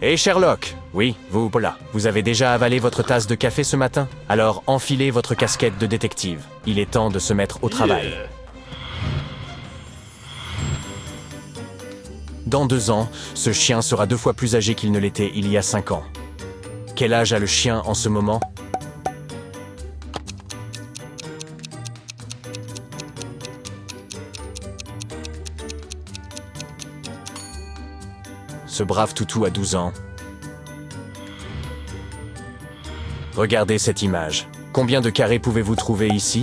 Hé Sherlock! Oui, vous voilà. Vous avez déjà avalé votre tasse de café ce matin? Alors enfilez votre casquette de détective. Il est temps de se mettre au travail. Dans 2 ans, ce chien sera 2 fois plus âgé qu'il ne l'était il y a 5 ans. Quel âge a le chien en ce moment? Ce brave toutou a 12 ans. Regardez cette image. Combien de carrés pouvez-vous trouver ici?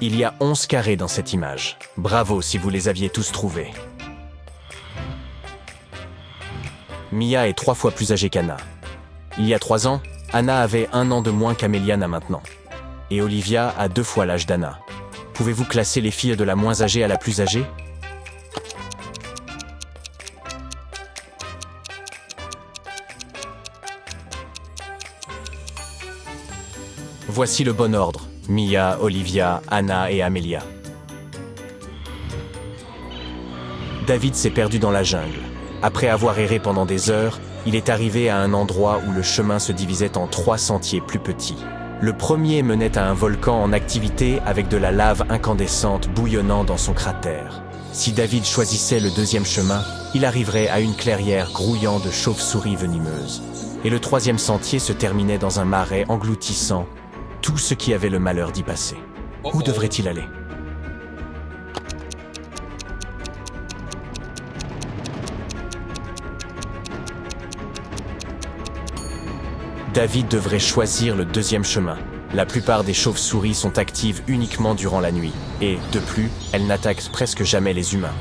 Il y a 11 carrés dans cette image. Bravo si vous les aviez tous trouvés. Mia est 3 fois plus âgée qu'Anna. Il y a 3 ans, Anna avait 1 an de moins qu'Amelia n'a maintenant. Et Olivia a 2 fois l'âge d'Anna. Pouvez-vous classer les filles de la moins âgée à la plus âgée? Voici le bon ordre. Mia, Olivia, Anna et Amelia. David s'est perdu dans la jungle. Après avoir erré pendant des heures, il est arrivé à un endroit où le chemin se divisait en 3 sentiers plus petits. Le premier menait à un volcan en activité avec de la lave incandescente bouillonnant dans son cratère. Si David choisissait le deuxième chemin, il arriverait à une clairière grouillant de chauves-souris venimeuses. Et le 3e sentier se terminait dans un marais engloutissant tout ce qui avait le malheur d'y passer. Où devrait-il aller? David devrait choisir le 2e chemin. La plupart des chauves-souris sont actives uniquement durant la nuit. Et, de plus, elles n'attaquent presque jamais les humains.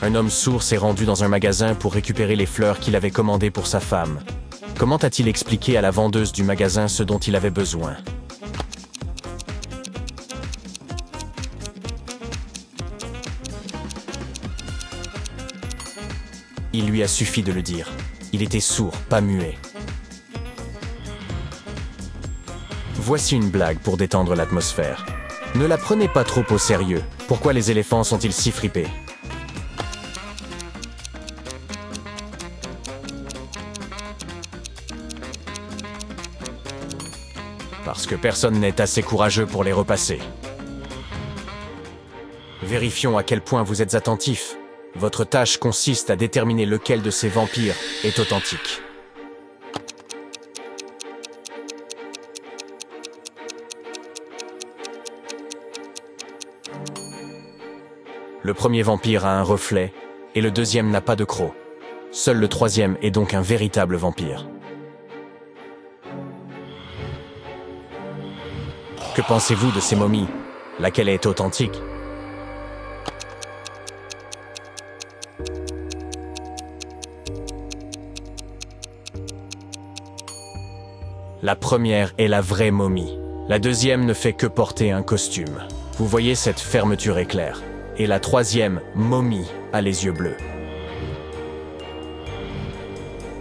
Un homme sourd s'est rendu dans un magasin pour récupérer les fleurs qu'il avait commandées pour sa femme. Comment a-t-il expliqué à la vendeuse du magasin ce dont il avait besoin? Il lui a suffi de le dire. Il était sourd, pas muet. Voici une blague pour détendre l'atmosphère. Ne la prenez pas trop au sérieux. Pourquoi les éléphants sont-ils si fripés? Parce que personne n'est assez courageux pour les repasser. Vérifions à quel point vous êtes attentif. Votre tâche consiste à déterminer lequel de ces vampires est authentique. Le premier vampire a un reflet, et le 2e n'a pas de croc. Seul le 3e est donc un véritable vampire. Que pensez-vous de ces momies? Laquelle est authentique? La première est la vraie momie. La 2e ne fait que porter un costume. Vous voyez cette fermeture éclair. Et la 3e, momie, a les yeux bleus.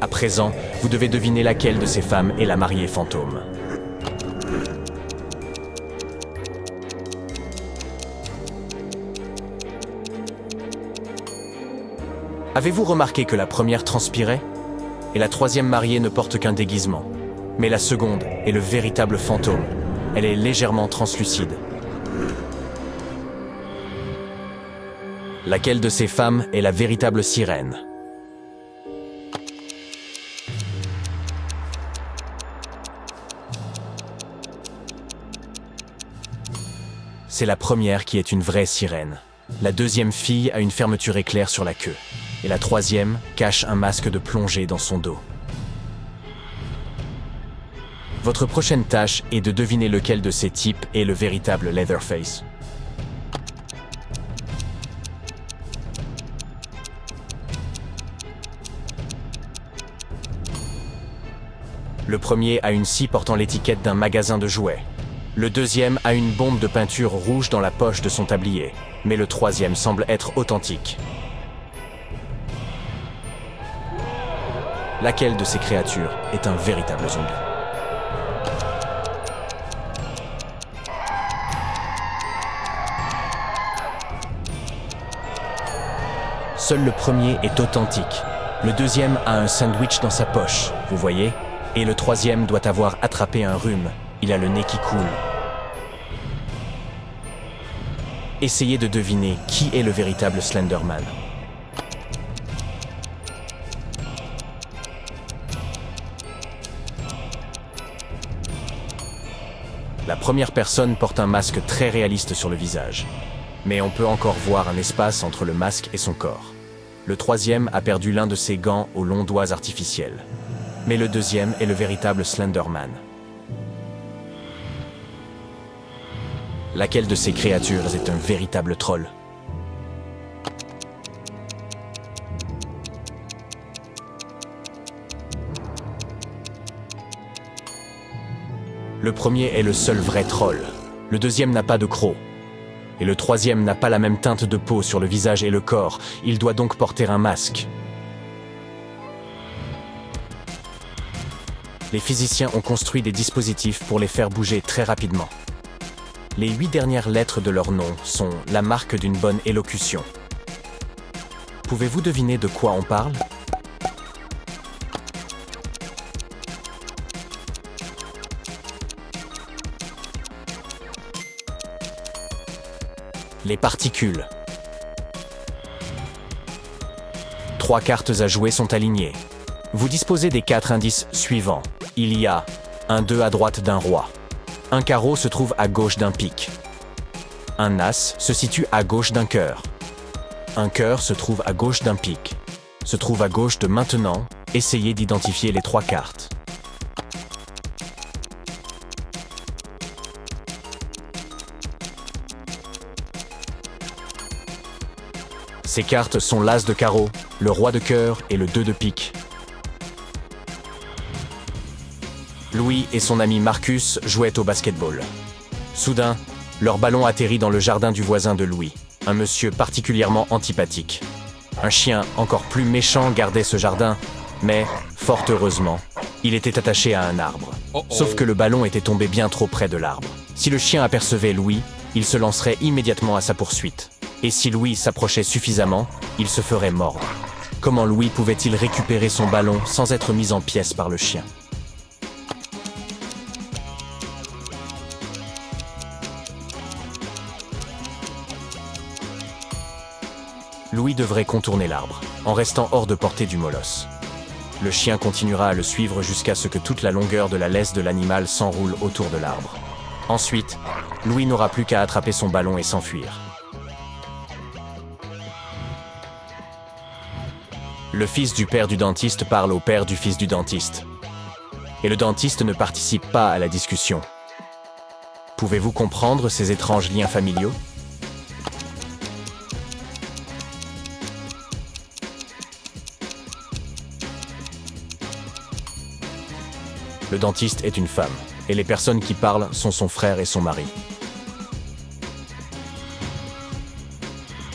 À présent, vous devez deviner laquelle de ces femmes est la mariée fantôme. Avez-vous remarqué que la première transpirait? Et la 3e mariée ne porte qu'un déguisement. Mais la seconde est le véritable fantôme. Elle est légèrement translucide. Laquelle de ces femmes est la véritable sirène? C'est la première qui est une vraie sirène. La 2e fille a une fermeture éclair sur la queue. Et la 3e cache un masque de plongée dans son dos. Votre prochaine tâche est de deviner lequel de ces types est le véritable Leatherface. Le premier a une scie portant l'étiquette d'un magasin de jouets. Le 2e a une bombe de peinture rouge dans la poche de son tablier. Mais le 3e semble être authentique. Laquelle de ces créatures est un véritable zombie? Seul le premier est authentique. Le deuxième a un sandwich dans sa poche, vous voyez? Et le troisième doit avoir attrapé un rhume. Il a le nez qui coule. Essayez de deviner qui est le véritable Slenderman. La première personne porte un masque très réaliste sur le visage. Mais on peut encore voir un espace entre le masque et son corps. Le troisième a perdu l'un de ses gants aux longs doigts artificiels. Mais le deuxième est le véritable Slenderman. Laquelle de ces créatures est un véritable troll? Le premier est le seul vrai troll. Le deuxième n'a pas de croc. Et le troisième n'a pas la même teinte de peau sur le visage et le corps. Il doit donc porter un masque. Les physiciens ont construit des dispositifs pour les faire bouger très rapidement. Les 8 dernières lettres de leur nom sont la marque d'une bonne élocution. Pouvez-vous deviner de quoi on parle? Les particules. 3 cartes à jouer sont alignées. Vous disposez des 4 indices suivants. Il y a un 2 à droite d'un roi. Un carreau se trouve à gauche d'un pic. Un as se situe à gauche d'un cœur. Un cœur se trouve à gauche d'un pic. Se trouve à gauche de maintenant. Essayez d'identifier les 3 cartes. Ces cartes sont l'as de carreau, le roi de cœur et le 2 de pique. Louis et son ami Marcus jouaient au basketball. Soudain, leur ballon atterrit dans le jardin du voisin de Louis, un monsieur particulièrement antipathique. Un chien encore plus méchant gardait ce jardin, mais, fort heureusement, il était attaché à un arbre. Sauf que le ballon était tombé bien trop près de l'arbre. Si le chien apercevait Louis, il se lancerait immédiatement à sa poursuite. Et si Louis s'approchait suffisamment, il se ferait mordre. Comment Louis pouvait-il récupérer son ballon sans être mis en pièces par le chien? Louis devrait contourner l'arbre, en restant hors de portée du molosse. Le chien continuera à le suivre jusqu'à ce que toute la longueur de la laisse de l'animal s'enroule autour de l'arbre. Ensuite, Louis n'aura plus qu'à attraper son ballon et s'enfuir. Le fils du père du dentiste parle au père du fils du dentiste. Et le dentiste ne participe pas à la discussion. Pouvez-vous comprendre ces étranges liens familiaux? Le dentiste est une femme, et les personnes qui parlent sont son frère et son mari.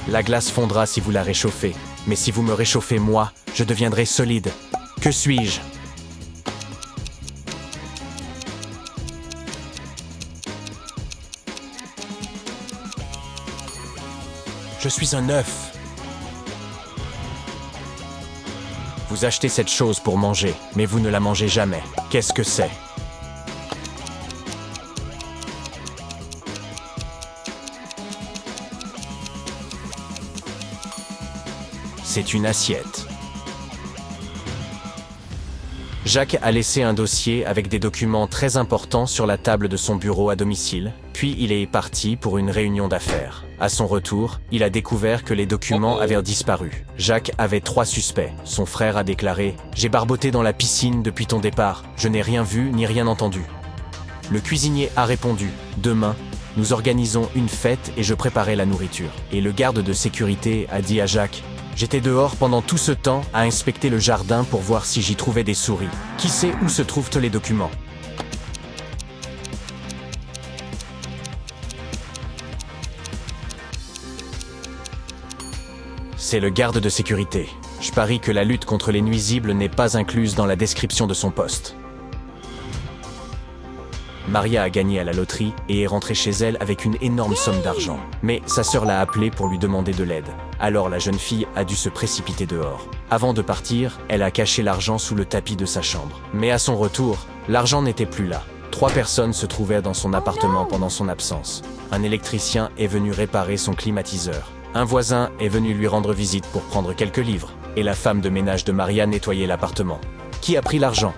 La glace fondra si vous la réchauffez, mais si vous me réchauffez moi, je deviendrai solide. Que suis-je? Je suis un œuf. Vous achetez cette chose pour manger, mais vous ne la mangez jamais. Qu'est-ce que c'est? C'est une assiette. Jacques a laissé un dossier avec des documents très importants sur la table de son bureau à domicile, puis il est parti pour une réunion d'affaires. À son retour, il a découvert que les documents avaient disparu. Jacques avait 3 suspects. Son frère a déclaré « J'ai barboté dans la piscine depuis ton départ. Je n'ai rien vu ni rien entendu. » Le cuisinier a répondu « Demain, nous organisons une fête et je préparais la nourriture. » Et le garde de sécurité a dit à Jacques « J'étais dehors pendant tout ce temps à inspecter le jardin pour voir si j'y trouvais des souris. Qui sait où se trouvent les documents ?» C'est le garde de sécurité. Je parie que la lutte contre les nuisibles n'est pas incluse dans la description de son poste. Maria a gagné à la loterie et est rentrée chez elle avec une énorme somme d'argent. Mais sa sœur l'a appelée pour lui demander de l'aide. Alors la jeune fille a dû se précipiter dehors. Avant de partir, elle a caché l'argent sous le tapis de sa chambre. Mais à son retour, l'argent n'était plus là. 3 personnes se trouvaient dans son appartement pendant son absence. Un électricien est venu réparer son climatiseur. Un voisin est venu lui rendre visite pour prendre quelques livres. Et la femme de ménage de Maria nettoyait l'appartement. Qui a pris l'argent ?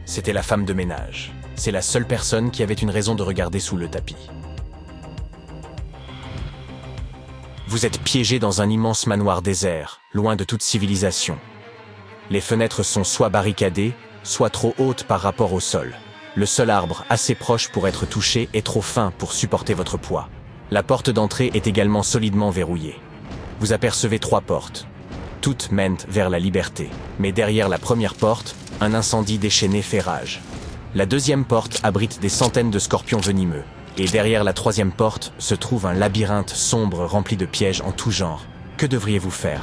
C'était la femme de ménage. C'est la seule personne qui avait une raison de regarder sous le tapis. Vous êtes piégé dans un immense manoir désert, loin de toute civilisation. Les fenêtres sont soit barricadées, soit trop hautes par rapport au sol. Le seul arbre assez proche pour être touché est trop fin pour supporter votre poids. La porte d'entrée est également solidement verrouillée. Vous apercevez 3 portes. Toutes mènent vers la liberté. Mais derrière la première porte, un incendie déchaîné fait rage. La deuxième porte abrite des centaines de scorpions venimeux. Et derrière la troisième porte se trouve un labyrinthe sombre rempli de pièges en tout genre. Que devriez-vous faire ?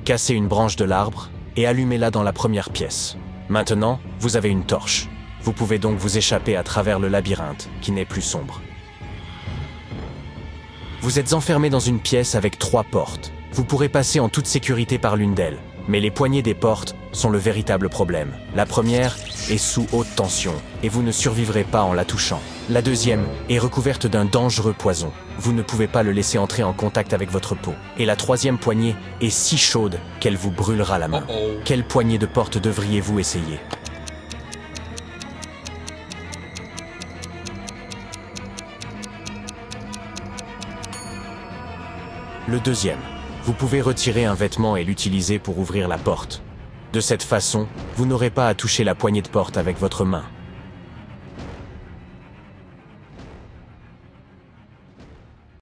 Cassez une branche de l'arbre et allumez-la dans la première pièce. Maintenant, vous avez une torche. Vous pouvez donc vous échapper à travers le labyrinthe, qui n'est plus sombre. Vous êtes enfermé dans une pièce avec 3 portes. Vous pourrez passer en toute sécurité par l'une d'elles, mais les poignées des portes sont le véritable problème. La première est sous haute tension, et vous ne survivrez pas en la touchant. La deuxième est recouverte d'un dangereux poison. Vous ne pouvez pas le laisser entrer en contact avec votre peau. Et la troisième poignée est si chaude qu'elle vous brûlera la main. Quelle poignée de porte devriez-vous essayer ? Le deuxième. Vous pouvez retirer un vêtement et l'utiliser pour ouvrir la porte. De cette façon, vous n'aurez pas à toucher la poignée de porte avec votre main.